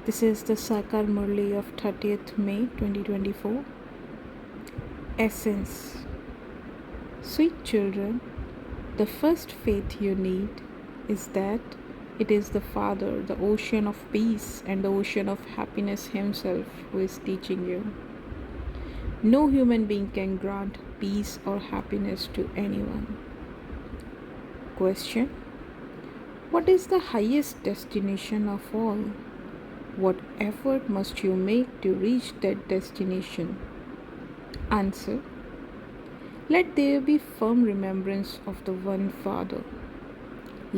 This is the Sakar Murli of 30th May 2024. Essence. Sweet children, the first faith you need is that it is the Father, the ocean of peace and the ocean of happiness Himself who is teaching you. No human being can grant peace or happiness to anyone. Question: what is the highest destination of all? What effort must you make to reach that destination? Answer: let there be firm remembrance of the one Father.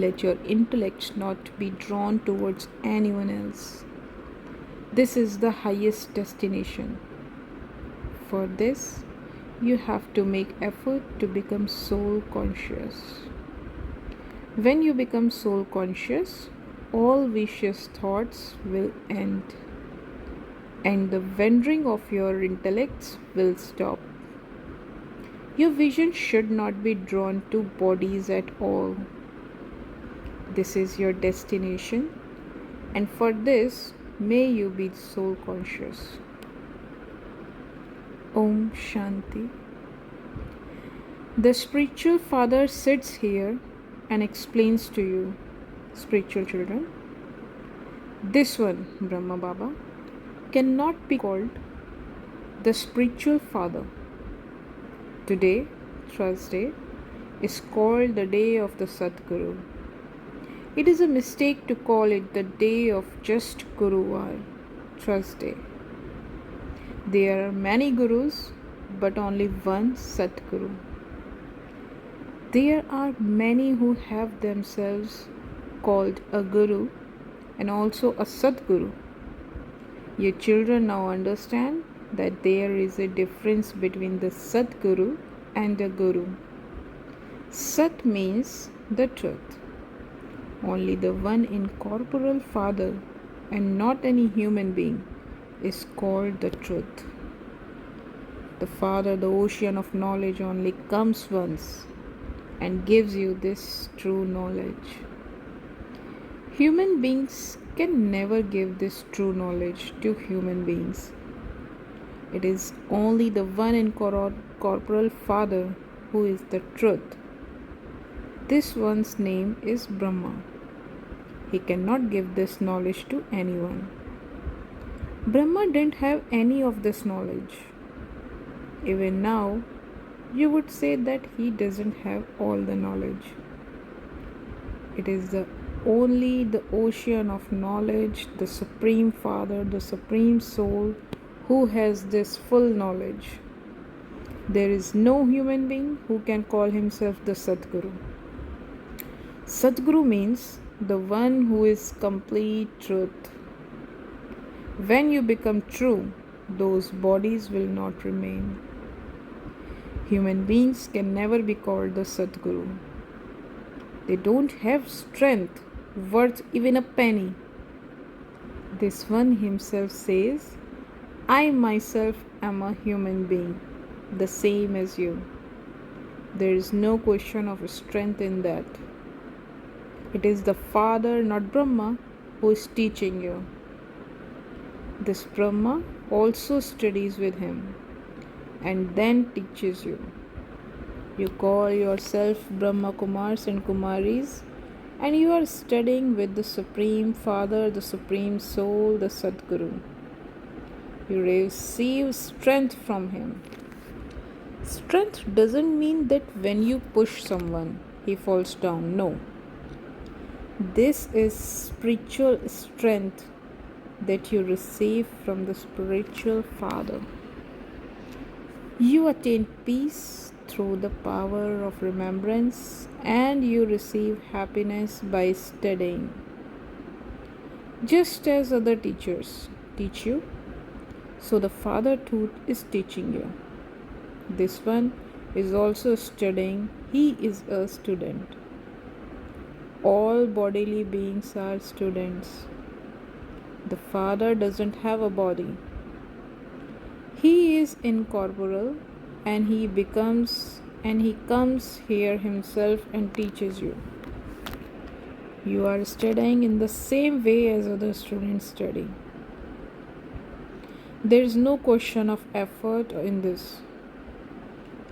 Let your intellects not be drawn towards anyone else. This is the highest destination. For this, you have to make effort to become soul conscious. When you become soul conscious, all vicious thoughts will end, and the wandering of your intellects will stop. Your vision should not be drawn to bodies at all. This is your destination, and for this, may you be soul conscious. Om Shanti. The spiritual father sits here and explains to you, spiritual children, this one, Brahma Baba, cannot be called the spiritual father. Today, Thursday, is called the day of the Sadguru. It is a mistake to call it the day of just Guruvar, Thursday. There are many Gurus, but only one Sadguru. There are many who have themselves called a Guru and also a Sadguru. Your children now understand that there is a difference between the Sadguru and the Guru. Sat means the truth. Only the one incorporeal Father and not any human being is called the truth. The Father, the ocean of knowledge, only comes once and gives you this true knowledge. Human beings can never give this true knowledge to human beings. It is only the one incorporeal Father who is the truth. This one's name is Brahma. He cannot give this knowledge to anyone. Brahma didn't have any of this knowledge. Even now, you would say that he doesn't have all the knowledge. It is only the ocean of knowledge, the Supreme Father, the Supreme Soul, who has this full knowledge. There is no human being who can call himself the Sadguru. Sadguru means the one who is complete truth. When you become true, those bodies will not remain. Human beings can never be called the Sadguru. They don't have strength worth even a penny. This one himself says, I myself am a human being, the same as you. There is no question of strength in that. It is the Father, not Brahma, who is teaching you. This Brahma also studies with him and then teaches you. You call yourself Brahma Kumars and Kumaris, and you are studying with the Supreme Father, the Supreme Soul, the Sadguru. You receive strength from him. Strength doesn't mean that when you push someone, he falls down. No. This is spiritual strength that you receive from the spiritual Father. You attain peace through the power of remembrance, and you receive happiness by studying. Just as other teachers teach you, so the Father too is teaching you. This one is also studying. He is a student. All bodily beings are students. The Father doesn't have a body. He is incorporeal, and he comes here himself and teaches you. You are studying in the same way as other students study. There is no question of effort in this.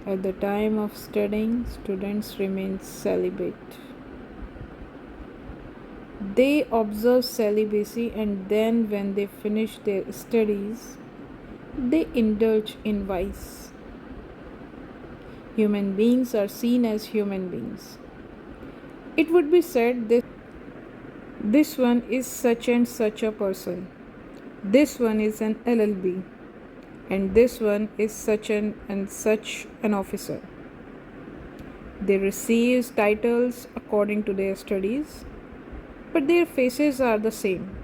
At the time of studying, students remain celibate. They observe celibacy, and then, when they finish their studies, they indulge in vice. Human beings are seen as human beings. It would be said this one is such and such a person, this one is an LLB, and this one is such and such an officer. They receive titles according to their studies, but their faces are the same.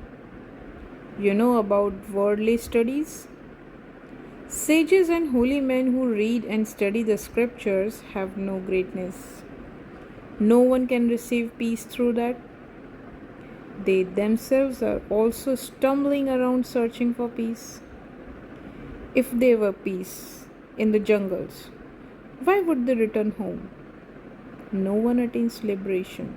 You know about worldly studies? Sages and holy men who read and study the scriptures have no greatness. No one can receive peace through that. They themselves are also stumbling around searching for peace. If they were peace in the jungles, why would they return home? No one attains liberation.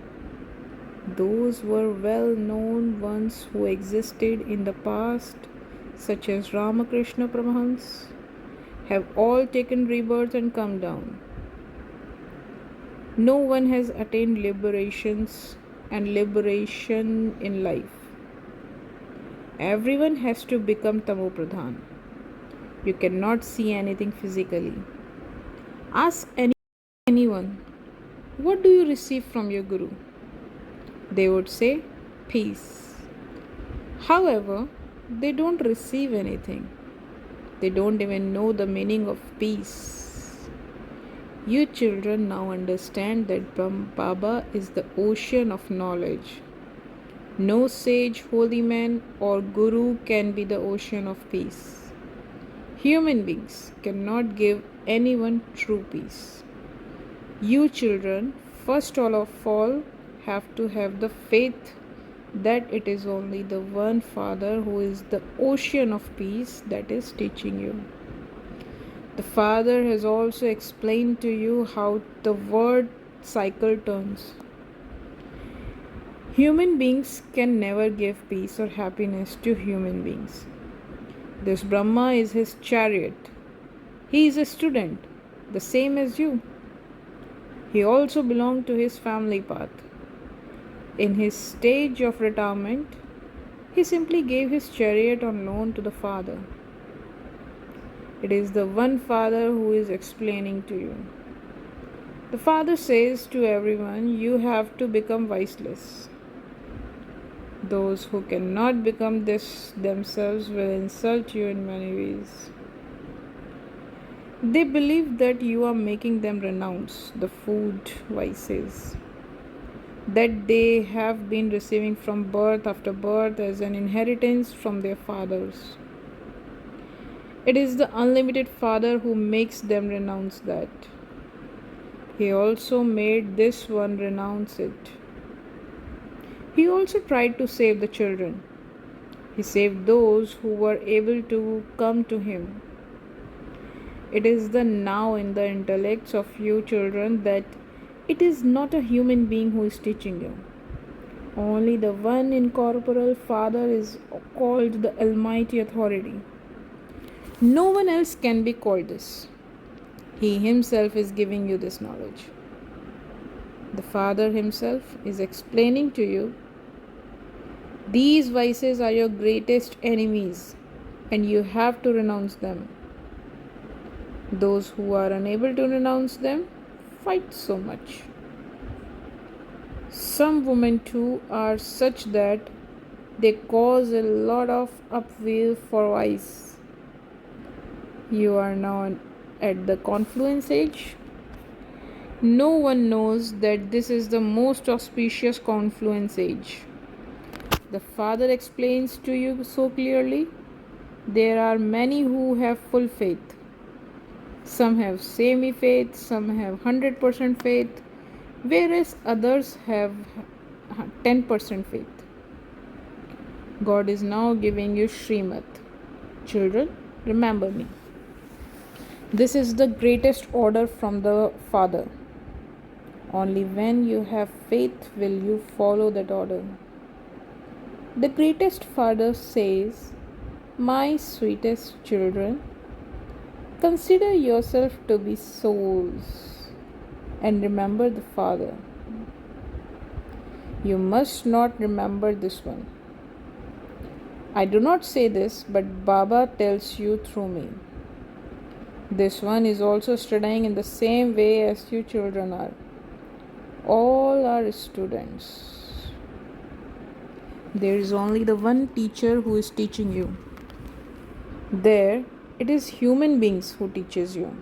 Those were well known ones who existed in the past, such as Ramakrishna Paramahansa, have all taken rebirth and come down. No one has attained liberation in life. Everyone has to become tamopradhan. You cannot see anything physically. Ask anyone, what do you receive from your guru? They would say, peace. However, they don't receive anything. They don't even know the meaning of peace. You children now understand that Baba is the ocean of knowledge. No sage, holy man, or guru can be the ocean of peace. Human beings cannot give anyone true peace. You children, first of all, have to have the faith that it is only the one Father who is the ocean of peace that is teaching you. The Father has also explained to you how the word cycle turns. Human beings can never give peace or happiness to human beings. This Brahma is his chariot. He is a student, the same as you. He also belonged to his family path. In his stage of retirement, he simply gave his chariot on loan to the Father. It is the one Father who is explaining to you. The Father says to everyone, you have to become viceless. Those who cannot become this themselves will insult you in many ways. They believe that you are making them renounce the food vices that they have been receiving from birth after birth as an inheritance from their fathers. It is the unlimited Father who makes them renounce that. He also made this one renounce it. He also tried to save the children. He saved those who were able to come to him. It is the now in the intellects of you children that it is not a human being who is teaching you. Only the one incorporeal Father is called the Almighty Authority. No one else can be called this. He himself is giving you this knowledge. The Father himself is explaining to you, these vices are your greatest enemies and you have to renounce them. Those who are unable to renounce them fight so much. Some women too are such that they cause a lot of upheaval for vice. You are now at the confluence age. No one knows that this is the most auspicious confluence age. The Father explains to you so clearly. There are many who have full faith. Some have semi-faith, some have 100% faith, whereas others have 10% faith. God is now giving you Srimad. Children, remember me. This is the greatest order from the Father. Only when you have faith will you follow that order. The greatest Father says, My sweetest children, consider yourself to be souls and remember the Father. You must not remember this one. I do not say this, but Baba tells you through me. This one is also studying in the same way as you children are. All are students. There is only the one teacher who is teaching you. There, it is human beings who teaches you.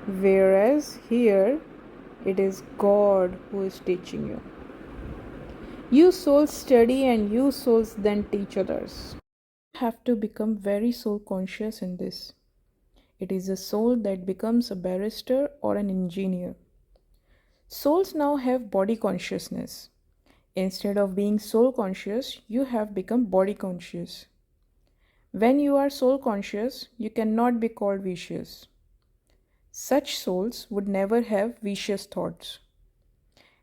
Whereas here, it is God who is teaching you. You souls study and you souls then teach others. You have to become very soul conscious in this. It is a soul that becomes a barrister or an engineer. Souls now have body consciousness. Instead of being soul conscious, you have become body conscious. When you are soul conscious, you cannot be called vicious. Such souls would never have vicious thoughts.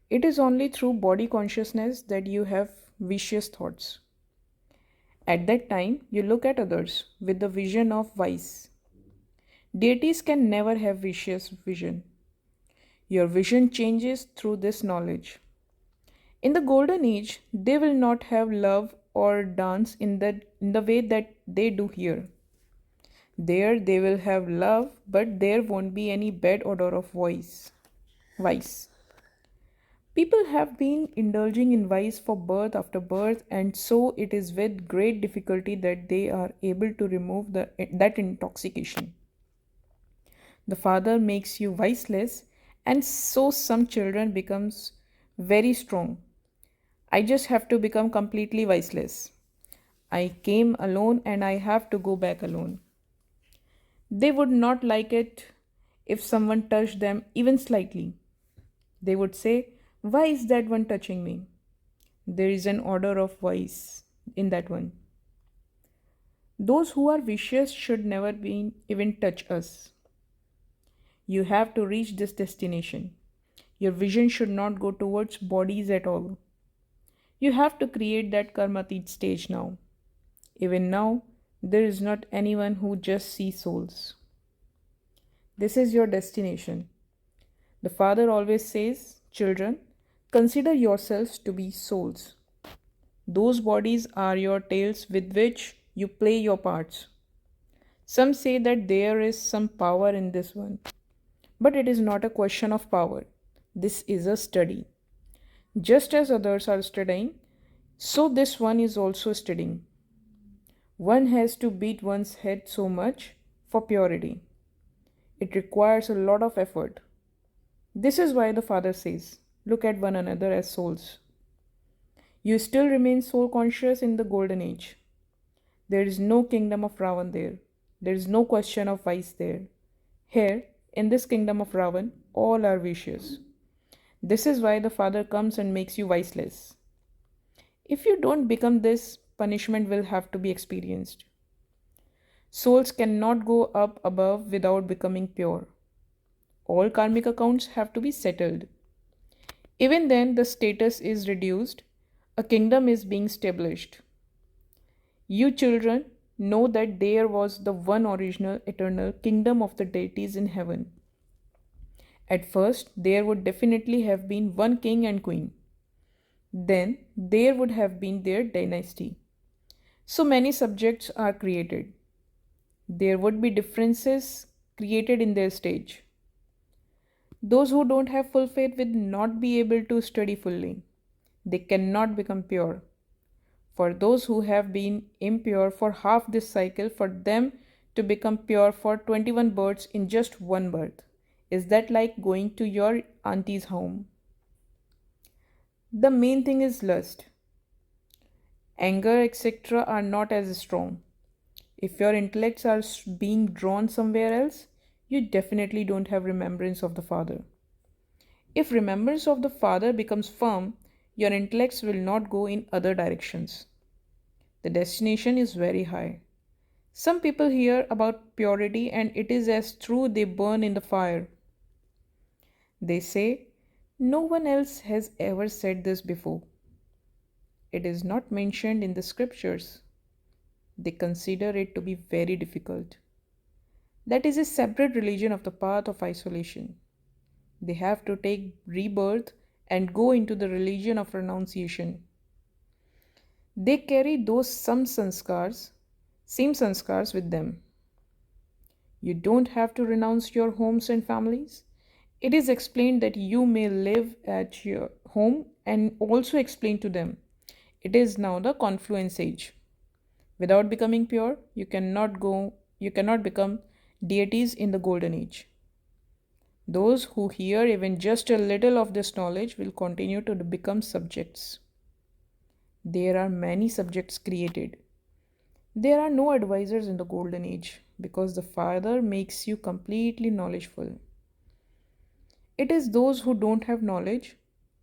It is only through body consciousness that you have vicious thoughts. At that time, you look at others with the vision of vice. Deities can never have vicious vision. Your vision changes through this knowledge. In the golden age, they will not have love or dance in the way that they do here. There they will have love, but there won't be any bad odor of vice. People have been indulging in vice for birth after birth, and so it is with great difficulty that they are able to remove that intoxication. The father makes you viceless, and so some children becomes very strong. I just have to become completely viceless. I came alone and I have to go back alone. They would not like it if someone touched them even slightly. They would say, "Why is that one touching me?" There is an order of vice in that one. Those who are vicious should never be even touch us. You have to reach this destination. Your vision should not go towards bodies at all. You have to create that karmatit stage now. Even now, there is not anyone who just sees souls. This is your destination. The Father always says, "Children, consider yourselves to be souls. Those bodies are your tails with which you play your parts." Some say that there is some power in this one, but it is not a question of power. This is a study. Just as others are studying, so this one is also studying. One has to beat one's head so much for purity. It requires a lot of effort. This is why the Father says, "Look at one another as souls." You still remain soul conscious in the golden age. There is no kingdom of Ravan there. There is no question of vice there. Here, in this kingdom of Ravan, all are vicious. This is why the Father comes and makes you viceless. If you don't become this, punishment will have to be experienced. Souls cannot go up above without becoming pure. All karmic accounts have to be settled. Even then, the status is reduced, a kingdom is being established. You children know that there was the one original eternal kingdom of the deities in heaven. At first, there would definitely have been one king and queen. Then, there would have been their dynasty. So many subjects are created. There would be differences created in their stage. Those who don't have full faith will not be able to study fully. They cannot become pure. For those who have been impure for half this cycle, for them to become pure for 21 births in just one birth, is that like going to your auntie's home? The main thing is lust. Anger, etc., are not as strong. If your intellects are being drawn somewhere else, you definitely don't have remembrance of the Father. If remembrance of the Father becomes firm, your intellects will not go in other directions. The destination is very high. Some people hear about purity and it is as true they burn in the fire. They say, "No one else has ever said this before." It is not mentioned in the scriptures. They consider it to be very difficult. That is a separate religion of the path of isolation. They have to take rebirth and go into the religion of renunciation. They carry those same sanskars with them. You don't have to renounce your homes and families. It is explained that you may live at your home and also explain to them. It is now the confluence age. Without becoming pure, you cannot become deities in the golden age. Those who hear even just a little of this knowledge will continue to become subjects. There are many subjects created. There are no advisors in the golden age because the Father makes you completely knowledgeful. It is those who don't have knowledge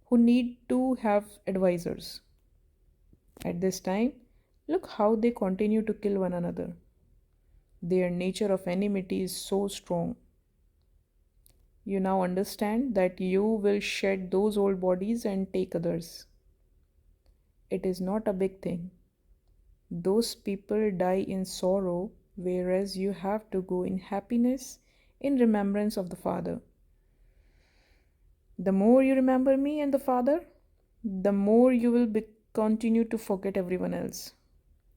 who need to have advisors. At this time, look how they continue to kill one another. Their nature of enmity is so strong. You now understand that you will shed those old bodies and take others. It is not a big thing. Those people die in sorrow, whereas you have to go in happiness, in remembrance of the Father. The more you remember me and the Father, the more you will continue to forget everyone else.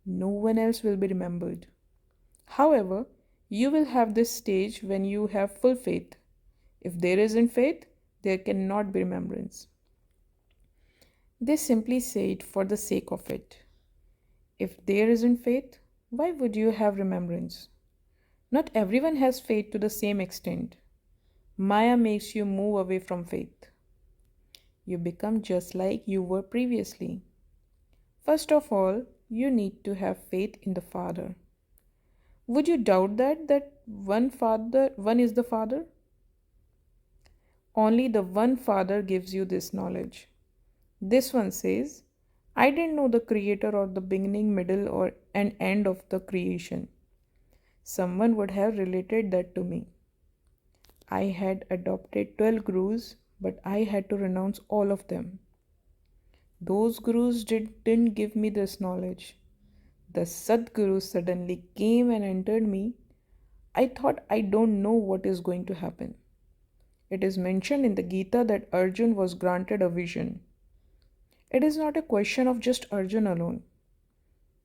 No one else will be remembered. However, you will have this stage when you have full faith. If there isn't faith, there cannot be remembrance. They simply say it for the sake of it. If there isn't faith, why would you have remembrance? Not everyone has faith to the same extent. Maya makes you move away from faith. You become just like you were previously. First of all, you need to have faith in the Father. Would you doubt that one is the Father? Only the one Father gives you this knowledge. This one says, I didn't know the creator or the beginning, middle, or an end of the creation. Someone would have related that to me. I had adopted 12 gurus, but I had to renounce all of them. Those gurus didn't give me this knowledge. The Sadguru suddenly came and entered me. I thought I don't know what is going to happen. It is mentioned in the Gita that Arjun was granted a vision. It is not a question of just Arjun alone.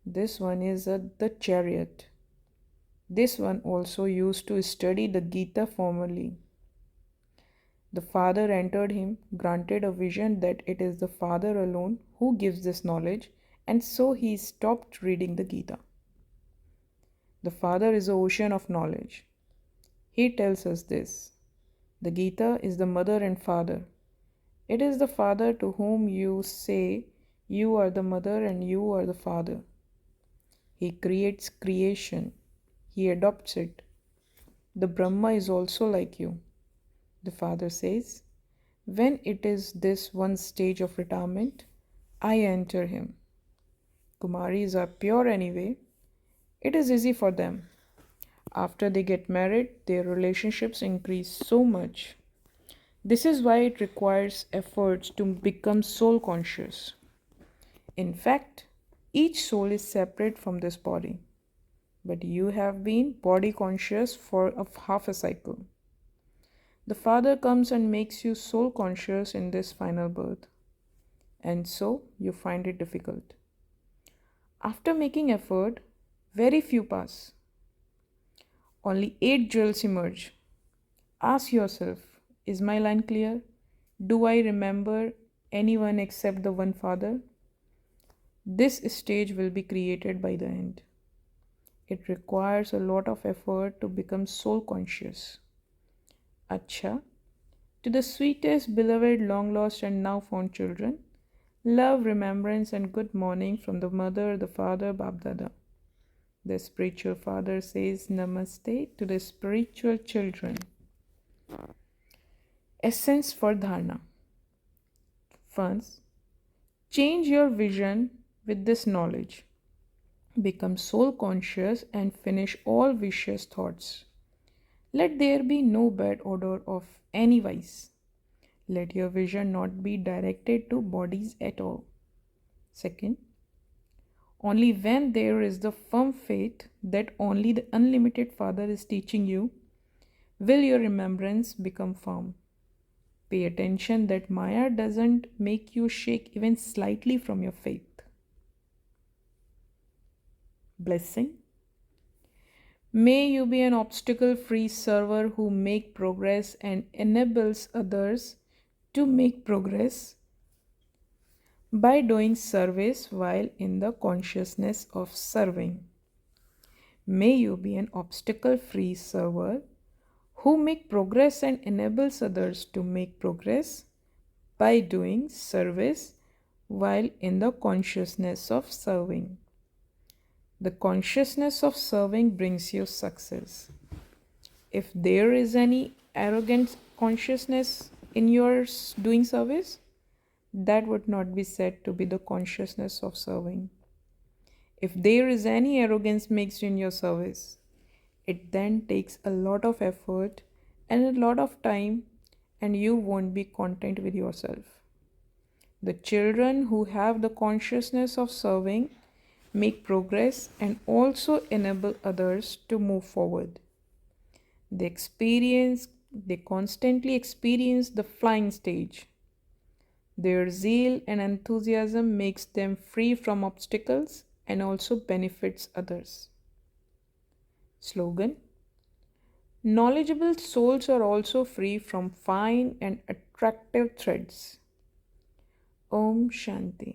This one is the chariot. This one also used to study the Gita formally. The Father entered him, granted a vision that it is the Father alone who gives this knowledge, and so he stopped reading the Gita. The Father is the ocean of knowledge. He tells us this. The Gita is the mother and father. It is the Father to whom you say, you are the mother and you are the father. He creates creation. He adopts it. The Brahma is also like you. The Father says, when it is this one stage of retirement, I enter him. Kumaris are pure anyway. It is easy for them. After they get married, their relationships increase so much. This is why it requires efforts to become soul conscious. In fact, each soul is separate from this body, but you have been body conscious for half a cycle. The Father comes and makes you soul conscious in this final birth, and so you find it difficult. After making effort, very few pass. Only 8 jewels emerge. Ask yourself, is my line clear? Do I remember anyone except the one Father? This stage will be created by the end. It requires a lot of effort to become soul conscious. Achcha, to the sweetest, beloved, long lost, and now found children, love, remembrance, and good morning from the Mother, the Father, BapDada. The spiritual father says namaste to the spiritual children. Essence for dharana. First, change your vision with this knowledge. Become soul conscious and finish all vicious thoughts. Let there be no bad odor of any vice. Let your vision not be directed to bodies at all. Second, Only when there is the firm faith that only the unlimited Father is teaching you will your remembrance become firm. Pay attention that Maya doesn't make you shake even slightly from your faith. Blessing. May you be an obstacle-free server who make progress and enables others to make progress by doing service while in the consciousness of serving. May you be an obstacle-free server who make progress and enables others to make progress by doing service while in the consciousness of serving. The consciousness of serving brings you success. If there is any arrogant consciousness in your doing service, that would not be said to be the consciousness of serving. If there is any arrogance mixed in your service, it then takes a lot of effort and a lot of time, and you won't be content with yourself. The children who have the consciousness of serving make progress and also enable others to move forward. They constantly experience the flying stage. Their zeal and enthusiasm makes them free from obstacles and also benefits others. Slogan: knowledgeable souls are also free from fine and attractive threads. Om Shanti.